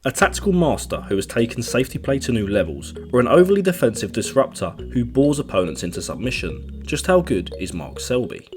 A tactical master who has taken safety play to new levels, or an overly defensive disruptor who bores opponents into submission? Just how good is Mark Selby?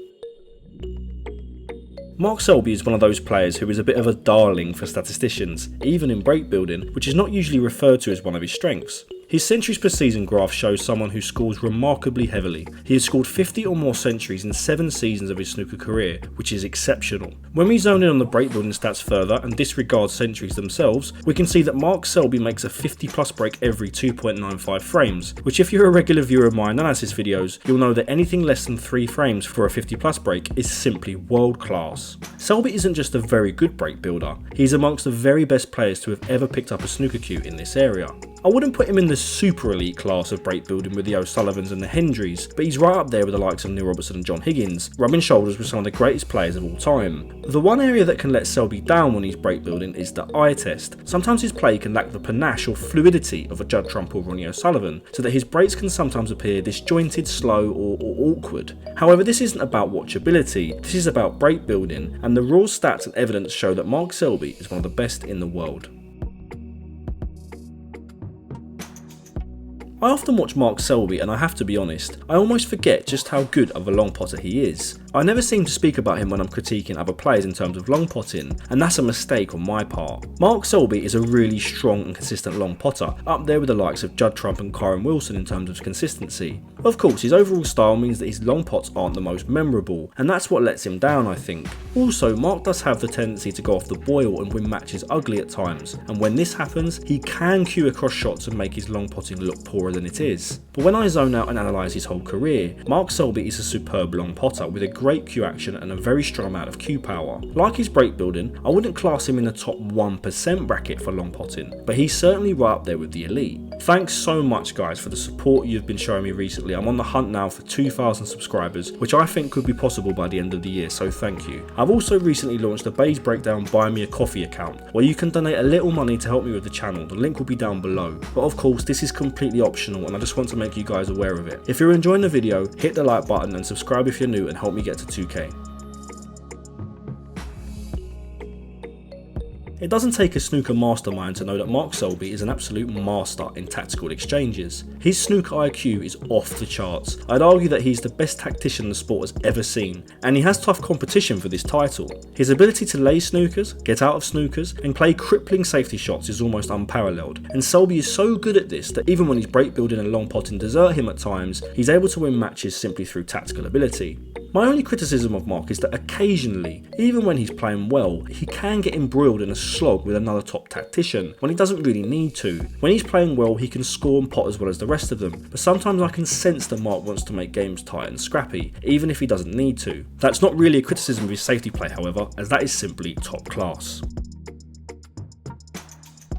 Mark Selby is one of those players who is a bit of a darling for statisticians, even in breakbuilding, which is not usually referred to as one of his strengths. His centuries per season graph shows someone who scores remarkably heavily. He has scored 50 or more centuries in 7 seasons of his snooker career, which is exceptional. When we zone in on the breakbuilding stats further and disregard centuries themselves, we can see that Mark Selby makes a 50 plus break every 2.95 frames, which if you're a regular viewer of my analysis videos, you'll know that anything less than 3 frames for a 50 plus break is simply world class. Selby isn't just a very good break builder, he's amongst the very best players to have ever picked up a snooker cue in this area. I wouldn't put him in the super elite class of breakbuilding with the O'Sullivans and the Hendrys, but he's right up there with the likes of Neil Robertson and John Higgins, rubbing shoulders with some of the greatest players of all time. The one area that can let Selby down when he's breakbuilding is the eye test. Sometimes his play can lack the panache or fluidity of a Judd Trump or Ronnie O'Sullivan, so that his breaks can sometimes appear disjointed, slow or awkward. However, this isn't about watchability, this is about breakbuilding, and the raw stats and evidence show that Mark Selby is one of the best in the world. I often watch Mark Selby and I have to be honest, I almost forget just how good of a long potter he is. I never seem to speak about him when I'm critiquing other players in terms of long potting, and that's a mistake on my part. Mark Selby is a really strong and consistent long potter, up there with the likes of Judd Trump and Kyron Wilson in terms of consistency. Of course, his overall style means that his long pots aren't the most memorable, and that's what lets him down, I think. Also, Mark does have the tendency to go off the boil and win matches ugly at times, and when this happens, he can cue across shots and make his long potting look poorer than it is. But when I zone out and analyse his whole career, Mark Selby is a superb long potter with a great cue action and a very strong amount of cue power. Like his breakbuilding, I wouldn't class him in the top 1% bracket for long potting, but he's certainly right up there with the elite. Thanks so much guys for the support you've been showing me recently. I'm on the hunt now for 2,000 subscribers, which I think could be possible by the end of the year, so thank you. I've also recently launched a Bays Breakdown Buy Me a Coffee account, where you can donate a little money to help me with the channel. The link will be down below. But of course, this is completely optional and I just want to make you guys aware of it. If you're enjoying the video, hit the like button and subscribe if you're new and help me get to 2K. It doesn't take a snooker mastermind to know that Mark Selby is an absolute master in tactical exchanges. His snooker IQ is off the charts. I'd argue that he's the best tactician the sport has ever seen, and he has tough competition for this title. His ability to lay snookers, get out of snookers, and play crippling safety shots is almost unparalleled, and Selby is so good at this that even when his breakbuilding and long potting desert him at times, he's able to win matches simply through tactical ability. My only criticism of Mark is that occasionally, even when he's playing well, he can get embroiled in a slog with another top tactician when he doesn't really need to. When he's playing well, he can score and pot as well as the rest of them, but sometimes I can sense that Mark wants to make games tight and scrappy, even if he doesn't need to. That's not really a criticism of his safety play however, as that is simply top class.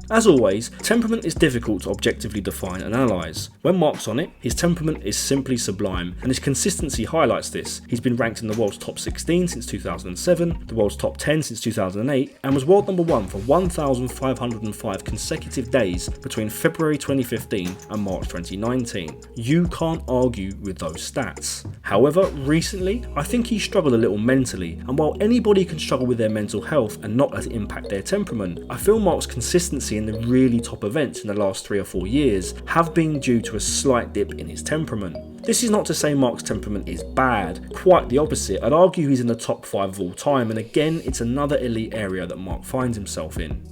As always, temperament is difficult to objectively define and analyse. When Mark's on it, his temperament is simply sublime, and his consistency highlights this. He's been ranked in the world's top 16 since 2007, the world's top 10 since 2008, and was world number 1 for 1,505 consecutive days between February 2015 and March 2019. You can't argue with those stats. However, recently, I think he struggled a little mentally, and while anybody can struggle with their mental health and not let it impact their temperament, I feel Mark's consistency in the really top events in the last 3 or 4 years have been due to a slight dip in his temperament. This is not to say Mark's temperament is bad, quite the opposite. I'd argue he's in the top 5 of all time, and again it's another elite area that Mark finds himself in.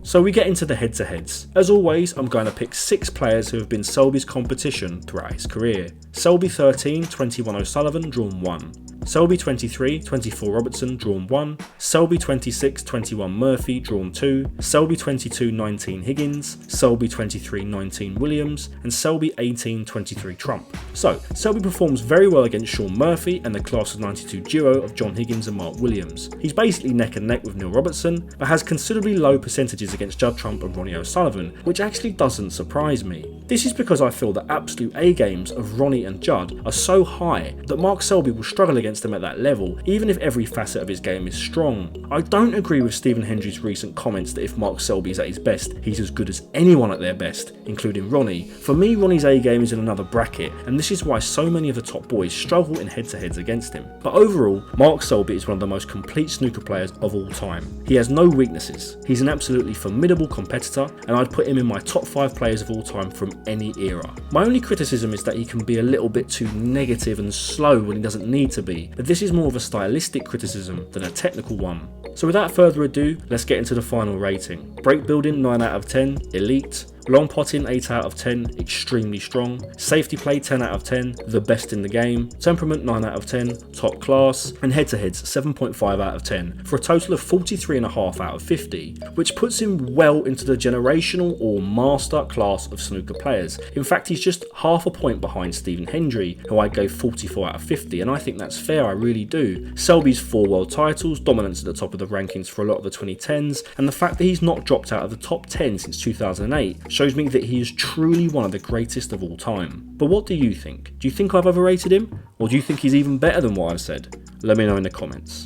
So we get into the head-to-heads. As always, I'm going to pick 6 players who have been Selby's competition throughout his career. Selby 13, 21 O'Sullivan, drawn 1. Selby 23, 24 Robertson, drawn 1. Selby 26, 21 Murphy, drawn 2. Selby 22, 19 Higgins. Selby 23, 19 Williams. And Selby 18, 23 Trump. So, Selby performs very well against Sean Murphy and the class of 92 duo of John Higgins and Mark Williams. He's basically neck and neck with Neil Robertson, but has considerably low percentages against Judd Trump and Ronnie O'Sullivan, which actually doesn't surprise me. This is because I feel the absolute A games of Ronnie and Judd are so high that Mark Selby will struggle against them at that level, even if every facet of his game is strong. I don't agree with Stephen Hendry's recent comments that if Mark Selby is at his best, he's as good as anyone at their best, including Ronnie. For me, Ronnie's A game is in another bracket, and this is why so many of the top boys struggle in head-to-heads against him. But overall, Mark Selby is one of the most complete snooker players of all time. He has no weaknesses. He's an absolutely formidable competitor, and I'd put him in my top 5 players of all time from any era. My only criticism is that he can be a little bit too negative and slow when he doesn't need to be, but this is more of a stylistic criticism than a technical one. So without further ado, let's get into the final rating. Breakbuilding 9 out of 10, elite. Long potting 8 out of 10, extremely strong. Safety play 10 out of 10, the best in the game. Temperament 9 out of 10, top class. And head to heads 7.5 out of 10, for a total of 43.5 out of 50, which puts him well into the generational or master class of snooker players. In fact, he's just half a point behind Stephen Hendry, who I gave 44 out of 50, and I think that's fair, I really do. Selby's 4 world titles, dominance at the top of the rankings for a lot of the 2010s, and the fact that he's not dropped out of the top 10 since 2008 shows me that he is truly one of the greatest of all time. But what do you think? Do you think I've overrated him? Or do you think he's even better than what I've said? Let me know in the comments.